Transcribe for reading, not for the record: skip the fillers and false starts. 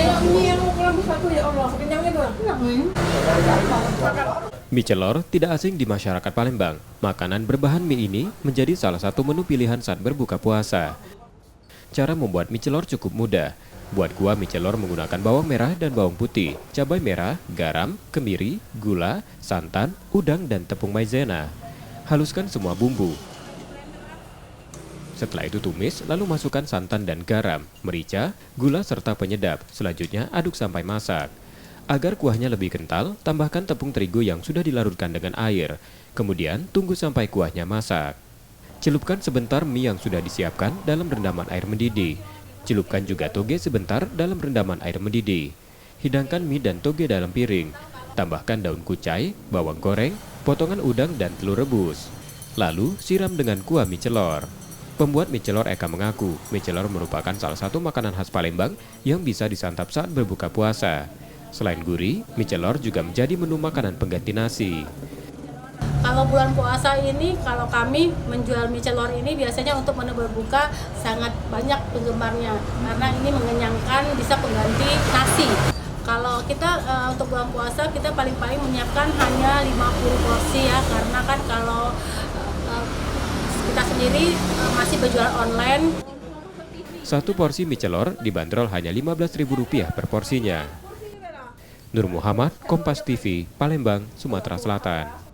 Mie yang ukuran besar tuh ya Allah, kenyang itu. Mie celor tidak asing di masyarakat Palembang. Makanan berbahan mie ini menjadi salah satu menu pilihan saat berbuka puasa. Cara membuat mie celor cukup mudah. Buat kuah mie celor menggunakan bawang merah dan bawang putih, cabai merah, garam, kemiri, gula, santan, udang, dan tepung maizena. Haluskan semua bumbu. Setelah itu tumis, lalu masukkan santan dan garam, merica, gula, serta penyedap. Selanjutnya aduk sampai masak. Agar kuahnya lebih kental, tambahkan tepung terigu yang sudah dilarutkan dengan air. Kemudian tunggu sampai kuahnya masak. Celupkan sebentar mie yang sudah disiapkan dalam rendaman air mendidih. Celupkan juga toge sebentar dalam rendaman air mendidih. Hidangkan mie dan toge dalam piring. Tambahkan daun kucai, bawang goreng, potongan udang, dan telur rebus. Lalu siram dengan kuah mie celor. Pembuat mie celor Eka mengaku, mie celor merupakan salah satu makanan khas Palembang yang bisa disantap saat berbuka puasa. Selain gurih, mie celor juga menjadi menu makanan pengganti nasi. Kalau bulan puasa ini, kalau kami menjual mie celor ini biasanya untuk menu berbuka sangat banyak penggemarnya. Karena ini mengenyangkan, bisa pengganti nasi. Kalau kita untuk bulan puasa, kita paling-paling menyiapkan hanya 50 porsi ya. Karena kan kalau kita sendiri masih berjualan online. Satu porsi mie celor dibanderol hanya Rp15.000 per porsinya. Nur Muhammad, Kompas TV, Palembang, Sumatera Selatan.